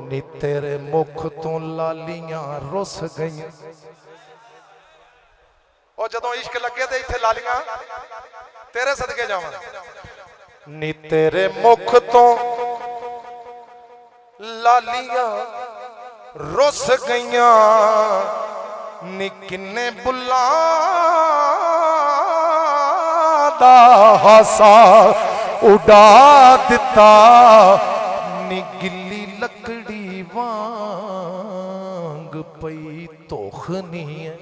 नी तेरे मुख तो लालियां रुस गई। और जदों इश्क लगे तो इत्थे लालियां तेरे सदके जावां। नी तेरे मुख तो लालियां रुस गईयां, नी किन्ने बुल्लां दा हासा उड़ा दिता, नी गिल्ली लकड़ी वांग पई धोखनी है,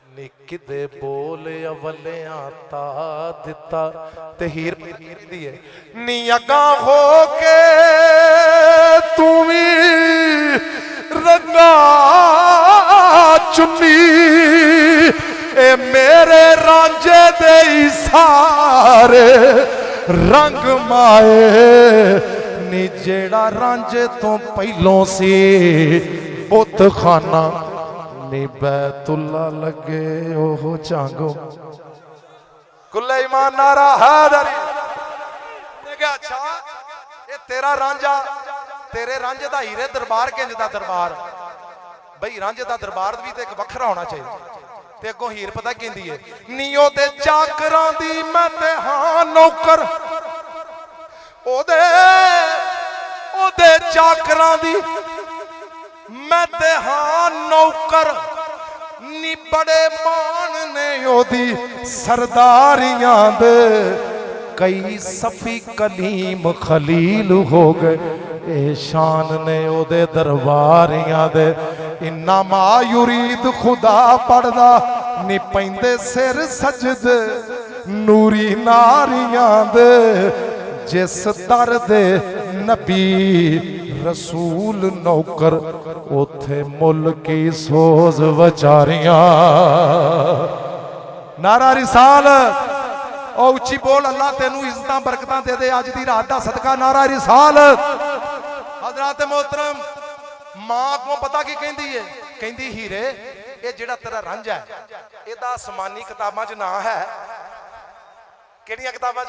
नी किदे बोल अवलियां ता दिता। ते हीर दी है नी अगा हो के तू भी रंगा चुन्नी, ए मेरे रांझे दे सारे रंग माए, नी जेड़ा रांझे तो पहलों सी बुत खाना, नी बैतुल्ला लगे ओह चांगो। कुल्ले ईमान नारा हैदरी। अच्छा ये तेरा रांझा, तेरे रांझे दा हीरे दरबार किंज दा दरबार, बई रांझे दा दरबार भी तो एक वखरा होना चाहिए। ते अगों हीर पता कहंदी है, नी ओदे चाकरां दी मैं ते हां नौकर, ओदे चाकरां दी मैं ते हां नौकर, नी बड़े मान ने ओदी सरदारियां दे, कई सफी कलीम खलील हो गए, ए शान ने ओदे दरबारियां दे। इन्ना मायूरीद खुदा पढ़दा, नी पैंदे सिर सजदे नूरी नारियां दे, जिस दर दे नबी रसूल नौकर, उथे मुल की सोज वचारियां। नारा रिसाल ओ उच्ची बोल, अल्लाह तेनू इज्जतां बरकतां दे दे अज दी रात दा सदका। नारा रिसाल। हजरात मोहतरम, मां को पता की कहंदी है, कहंदी हीरे ये जेड़ा तेरा रांझा है एदा आसमानी किताबां च नाम है। किहड़ियां किताबां च?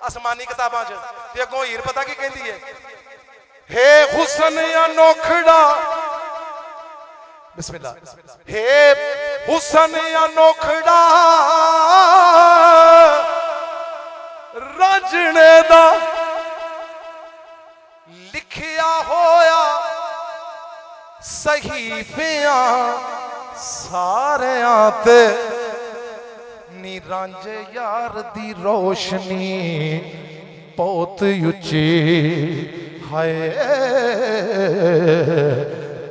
आसमानी किताबां च। ते अगों हीर पता की कहंदी है, हे हुस्न अनोखड़ा, बिस्मिल्लाह, हे हुस्न अनोखड़ा रांझणे दा लिखिया होया सहीफियां सारियां ते, नी रांझे यार दी रोशनी बहुत उच्ची, हाय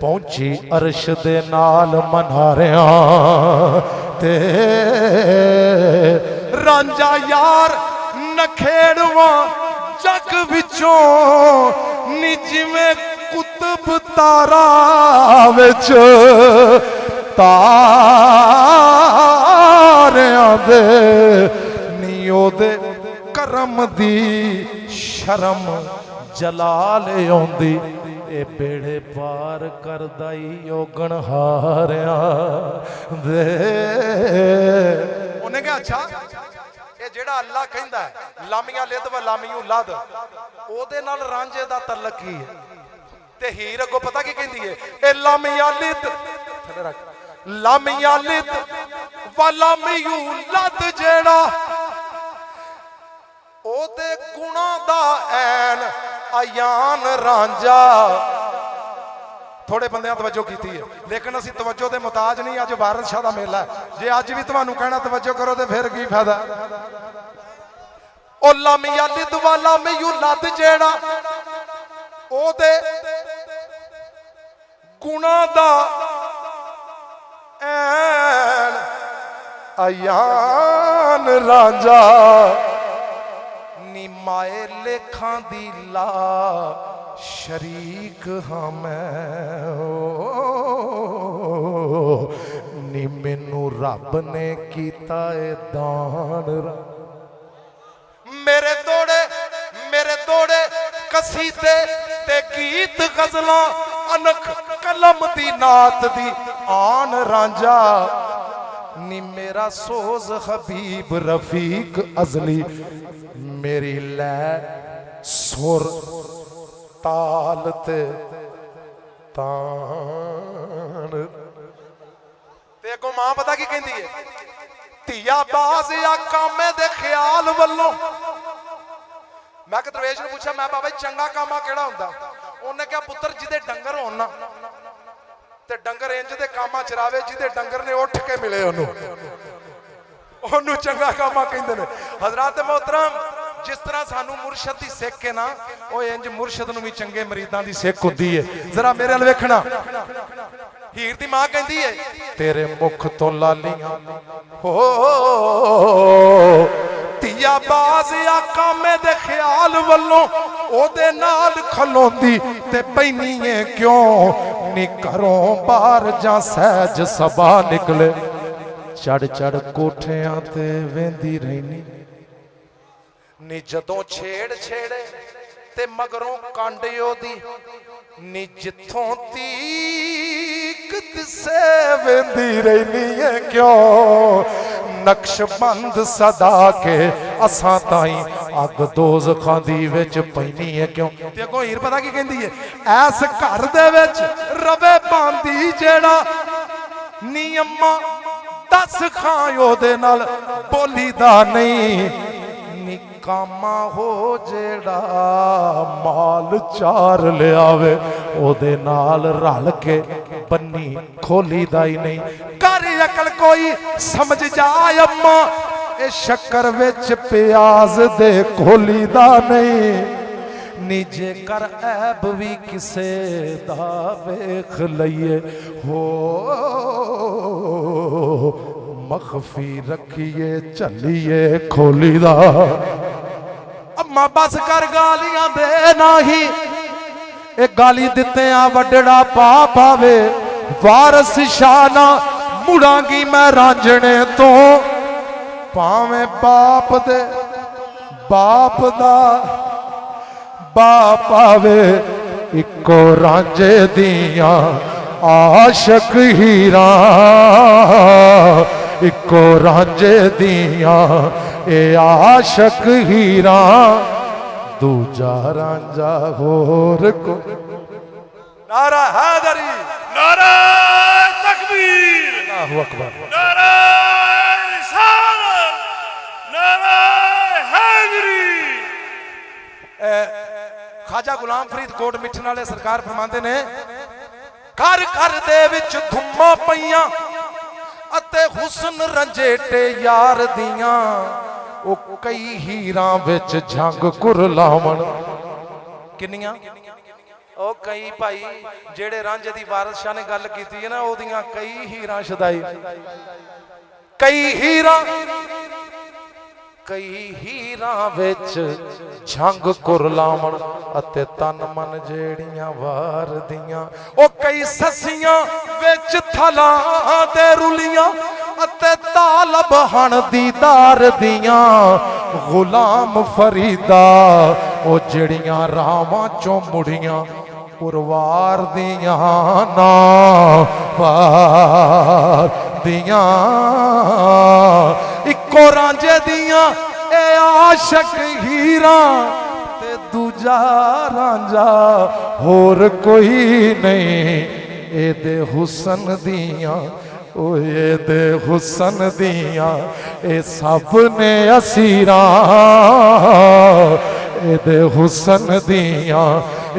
पहुंची अर्श दे नाल मनारियां ते, रांझा यार नखेड़वा जग विचों, नी जिवें कुतुब तारा विच तारियां दे, नी ओदे करम दी शर्म जलाल आउंदी, ए बेड़े पार करदाई ओगण हारियां दे। उन्हें कहा अच्छा ये जेड़ा अल्लाह कहंदा है लामिया लिद व लामियू लद, ओदे नाल रांझे दा तल्लक की है? ते हीर अगों पता की कहंदी है, ए लामिया लिद, लामिया लिद व लामियू लद जेड़ा, ओदे गुणा दा ऐन अयान रांझा। थोड़े बंदे तवज्जो की है, लेकिन असी तवज्जो के मुताज नहीं। अज वारिस शाह का मेला है, जे अज भी तुहानू कहना तवज्जो करो तो फिर की फायदा। ओ लामिया लिद व लामियू लद जेड़ा, ओदे गुणा दा ऐन अयान रांझा, नी माए लेखां दी ला शरीक हाँ मैं, नी मैनू रब ने कीता ए दान। मेरे दौड़े कसीदे ते गीत गजलां, अनख कलम दी नात दी आन रांझा, नी मेरा सोज हबीब रफीक अजली, मेरी लै सुर ताल ते तान। ते अगों मां पता की कहती है, धीया बाज या कामे दे ख्याल वल्लों। मैं दरवेश ने पूछा, मैं बाबा चंगा कामा केड़ा हुंदा? उन्हें कहा पुत्र जिदे डंगर होण ना ते डंगर इंज दे कामा चरावे जिदे डंगर ने उठ के मिले ओनू चंगा कामा कहंदे ने। हजरात मोहतरम, जिस तरह सानू मुर्शद दी सिख है ना, वो इंज मुर्शद नू भी चंगे मरीदां दी सिख हुंदी है। जरा मेरे अल वेखना, हीर दी मां कहंदी है, तेरे मुख तो लालियां हो धीया बाज या कामे दे ख्याल वल्लों ओदे नाल खलोंदी ते पैनी है क्यों नी घरों बाहर जा सहज सबा निकले। चढ़ चढ़ कोठियां ते वेंदी रहनी नी जदों छेड़ छेड़े ते मगरों कांडे ओदी नी जिथों तीक दिसे वेंदी रहनी है क्यों नक्शबंद सदा के असां ताई अग दोज़खां दी विच पैनी है क्यों। ते अगों हीर पता की कहंदी है, ऐस घर दे विच रवे बांदी जेड़ा नी अम्मा दस खां ओदे नाल बोली दा नहीं कामा हो जेड़ा माल चार लियावे ओदे नाल रल के बन्नी खोली दा ही नहीं। कर अकल कोई समझ जाए अम्मा ए शक्कर विच प्याज दे खोली दा नहीं नीजे कर ऐब भी किसे दा वेख लईए हो मखफी रखिए चलिए खोली दा। अम्मा बस कर गालियां दे नाही ए गाली दिते वडड़ा पा पावे वारस शाना मुड़ांगी मैं रांझने तो भावे बाप दे बाप दा बाप आवे इको रांझे दियां आशक हीरा इको रांझे दियां ए आशक हीरा दूजा रांझा होर को। नारा हैदरी, नारा तकबीर, अल्लाहु अकबर, नारा रिसालत, नारा हैदरी। खाजा गुलाम फरीद कोट मिठन वाले सरकार फरमाते ने, घर घर दे विच धुम्मा पईयां अते हुसन रंजेटे यार दियां ओ कई हीरां विच झंग कुरलावण। किन्नियां ओ कई भाई जेड़े रांझे दी वारस शाह ने गल कीती है ना ओदियां कई हीरां छदाई कई हीरां विच झंग कुरलावण अते तन मन जेड़ियां वार दियां ओ कई ससियां विच थलां दे रुलियां अते तालब हण दीदार दियां गुलाम फरीदा ओ जेड़ियां रावां चों मुड़ियां पुरवार दियां ना वार दियां इको रांझे दियां ए आशक हीरा ते दूजा रांझा होर कोई नहीं ए दे हुसन दियां ओ ए दे हुसन दियां ए सब ने असीरां ए दे हुसन दियां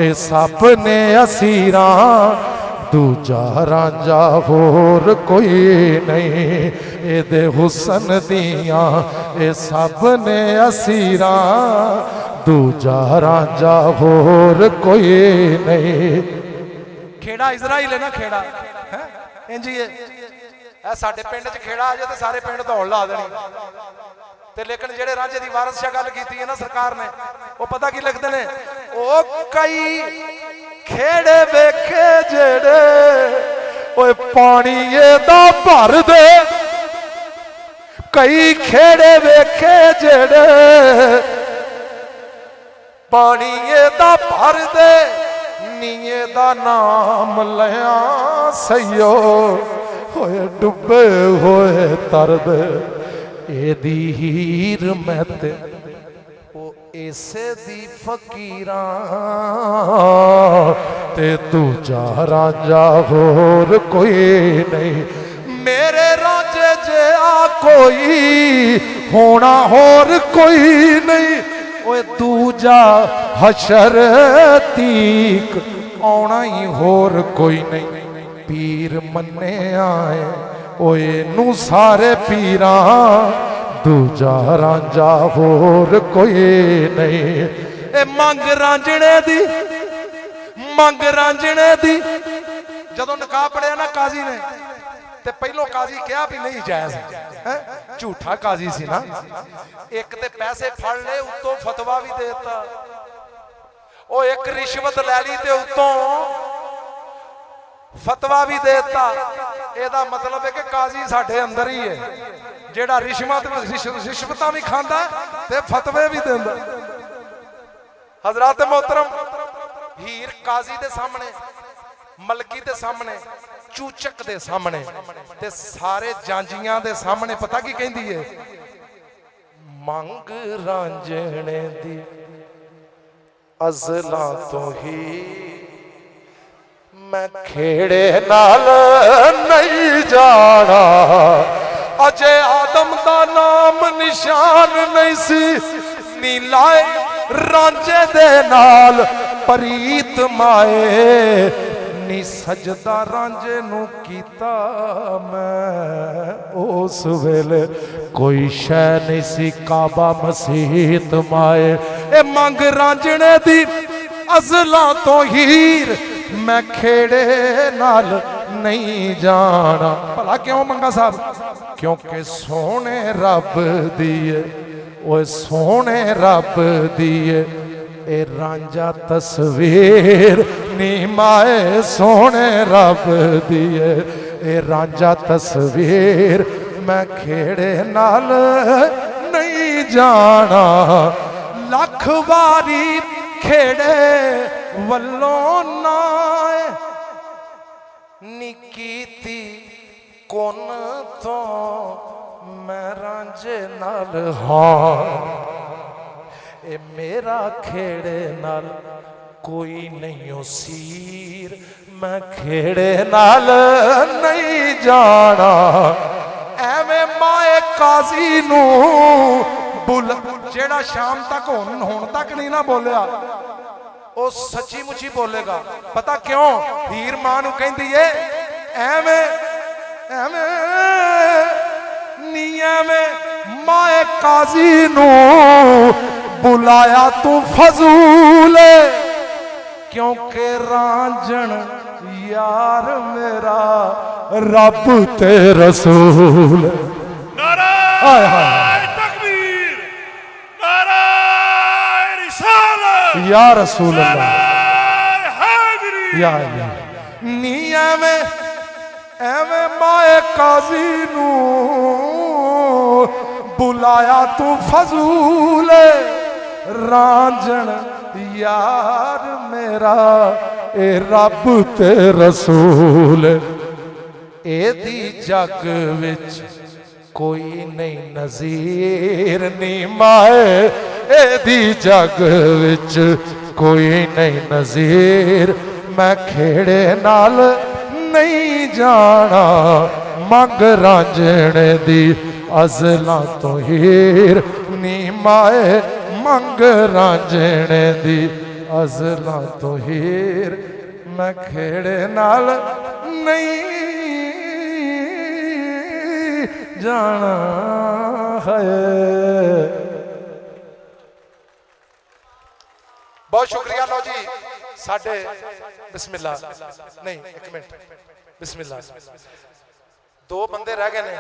ए सब ने असीरां दूजा रांझा होर कोई नहीं ए दे हुसन दियां ए सब ने असीरां दूजा रांझा होर कोई नहीं। खेड़ा इजराइल है ना, खेड़ा है इंजी है साडे पिंड च खेड़ा आ जाए तो सारे पिंड दौड़ ला देनी ते लेकिन जेड़े रांझे दी वारस शाह गल कीती है ना सरकार ने वो पता की लिखते ने ओ कई खेड़े वेखे जेड़े ओए पानी दा भर दे कई खेड़े वेखे जेड़े पानी दा भर दे नीए दा नाम लिया सैयो होए डुबे होए तरद एदी हीर मैं ते ਇਸੇ ਦੀ ਫਕੀਰਾਂ ਤੇ ਦੂਜਾ ਰਾਂਝਾ ਹੋਰ ਕੋਈ ਨਹੀਂ। ਮੇਰੇ ਰਾਂਝੇ ਜਿਹਾ ਕੋਈ ਹੋਣਾ ਹੋਰ ਕੋਈ ਨਹੀਂ। ਓਏ ਦੂਜਾ ਹਸ਼ਰ ਤੀਕ ਆਉਣਾ ਹੀ ਹੋਰ ਕੋਈ ਨਹੀਂ। ਪੀਰ ਮੰਨਿਆ ਏ ਓਏ ਨੂੰ ਸਾਰੇ ਪੀਰਾਂ ਦੂਜਾ ਰਾਂਝਾ ਹੋਰ ਕੋਈ ਨਹੀਂ। ਇਹ ਮੰਗ ਰਾਂਝਣੇ ਦੀ, ਮੰਗ ਰਾਂਝਣੇ ਦੀ। ਜਦੋਂ ਨਿਕਾਹ ਪੜਿਆ ਨਾ ਕਾਜ਼ੀ ਨੇ ਤੇ ਪਹਿਲੋਂ ਕਾਜ਼ੀ ਕਿਹਾ ਵੀ ਨਹੀਂ ਜਾਇਜ਼ ਹੈ, ਝੂਠਾ ਕਾਜ਼ੀ ਸੀ ਨਾ। ਇੱਕ ਤੇ ਪੈਸੇ ਫੜ ਲਏ, ਉੱਤੋਂ ਫਤਵਾ ਵੀ ਦੇ ਦਿੱਤਾ। ਉਹ ਇੱਕ ਰਿਸ਼ਵਤ ਲੈ ਲਈ ਤੇ ਉੱਤੋਂ ਫਤਵਾ ਵੀ ਦੇ ਦਿੱਤਾ। ਇਹਦਾ ਮਤਲਬ ਹੈ ਕਿ ਕਾਜ਼ੀ ਸਾਡੇ ਅੰਦਰ ਹੀ ਹੈ, ਜਿਹੜਾ ਰਿਸ਼ਵਤਾਂ ਵੀ ਖਾਂਦਾ ਤੇ ਫਤਵੇ ਵੀ ਦਿੰਦਾ। ਹਜ਼ਰਤ मोहतरम, ਹੀਰ ਕਾਜ਼ੀ ਦੇ ਸਾਹਮਣੇ, ਮਲਕੀ ਦੇ ਸਾਹਮਣੇ, ਚੂਚਕ ਦੇ ਸਾਹਮਣੇ ਤੇ ਸਾਰੇ ਜਾਂਜੀਆਂ ਦੇ ਸਾਹਮਣੇ ਪਤਾ ਕੀ ਕਹਿੰਦੀ ਹੈ? ਮੰਗ ਰਾਂਝਣੇ ਦੀ ਅਜ਼ਲਾਂ ਤੋਂ ਹੀ ਮੈਂ ਖੇੜੇ ਨਾਲ ਨਹੀਂ ਜਾਣਾ। ਅਜੇ ਆਦਮ ਦਾ ਨਾਮ ਨਿਸ਼ਾਨ ਨਹੀਂ ਸੀ, ਨੀ ਲਾਏ ਰਾਂਝੇ ਦੇ ਨਾਲ ਪ੍ਰੀਤ ਮਾਏ। ਨੀ ਸਜਦਾ ਰਾਂਝੇ ਨੂੰ ਕੀਤਾ ਮੈਂ, ਉਸ ਵੇਲੇ ਕੋਈ ਸ਼ੈ ਨਹੀਂ ਸੀ ਕਾਬਾ ਮਸੀਤ ਮਾਏ। ਇਹ ਮੰਗ ਰਾਂਝਣੇ ਦੀ ਅਜ਼ਲਾਂ ਤੋਂ ਹੀਰ ਮੈਂ ਖੇੜੇ ਨਾਲ ਨਹੀਂ ਜਾਣਾ। ਭਲਾ ਕਿਉਂ ਮੰਗਾ ਸਾਹਿਬ? ਕਿਉਂਕਿ ਸੋਹਣੇ ਰੱਬ ਦੀ ਏ, ਓਏ ਸੋਹਣੇ ਰੱਬ ਦੀ ਏ ਇਹ ਰਾਂਝਾ ਤਸਵੀਰ ਨੀ ਮਾਏ। ਸੋਹਣੇ ਰੱਬ ਦੀ ਏ ਇਹ ਰਾਂਝਾ ਤਸਵੀਰ ਮੈਂ ਖੇੜੇ ਨਾਲ ਨਹੀਂ ਜਾਣਾ। ਲੱਖ ਵਾਰੀ ਖੇੜੇ ਵੱਲੋਂ ਨਾ ਨੀ ਕੀਤੀ ਕੋਨ ਤੋਂ ਮੈਂ ਰਾਂਝੇ ਨਾਲ ਹਾਂ। ਇਹ ਮੇਰਾ ਖੇੜੇ ਨਾਲ ਕੋਈ ਨਹੀਂ ਓ ਸੀਰ, ਮੈਂ ਖੇੜੇ ਨਾਲ ਨਹੀਂ ਜਾਣਾ। ਐਵੇਂ ਮਾਏ ਕਾਜ਼ੀ ਨੂੰ ਜਿਹੜਾ ਸ਼ਾਮ ਤੱਕ ਹੁਣ ਤੱਕ ਨਹੀਂ ਨਾ ਬੋਲਿਆ, ਉਹ ਸੱਚੀ ਮੁੱਚੀ ਬੋਲੇਗਾ। ਪਤਾ ਕਿਉਂ? ਹੀਰ ਮਾਂ ਨੂੰ ਕਹਿੰਦੀ ਏ ਐਵੇਂ ਐਵੇਂ ਨੀ ਐਵੇਂ ਮਾਏ ਕਾਜ਼ੀ ਨੂੰ ਬੁਲਾਇਆ ਤੂੰ ਫਜ਼ੂਲ, ਕਿਉਂਕਿ ਰਾਂਝਣ ਯਾਰ ਮੇਰਾ ਰੱਬ ਤੇ ਰਸੂਲ। ਨਾਰੇ ਤਕਬੀਰ, ਨਾਰੇ ਰਿਸਾਲਤ, या रसूल अल्लाह, या नी एवें एवें माए काजी नू बुलाया तू फजूल, रांझण यार मेरा ए रब ते रसूल। एदी जग विच कोई नहीं नज़ीर, नी माए एदी जग विच कोई नहीं नज़ीर। मैं खेड़े नाल नहीं जाना, मंग रांझणे दी अज़लां तो हीर, नी माए मंग रांझणे दी अज़लां तो हीर। मैं खेड़े नाल नहीं जाना है। बहुत शुक्रिया। लो जी साढ़े बिस्मिल्लाह, नहीं एक मिनट, बिस्मिल्लाह। दो बंदे रह गए ने,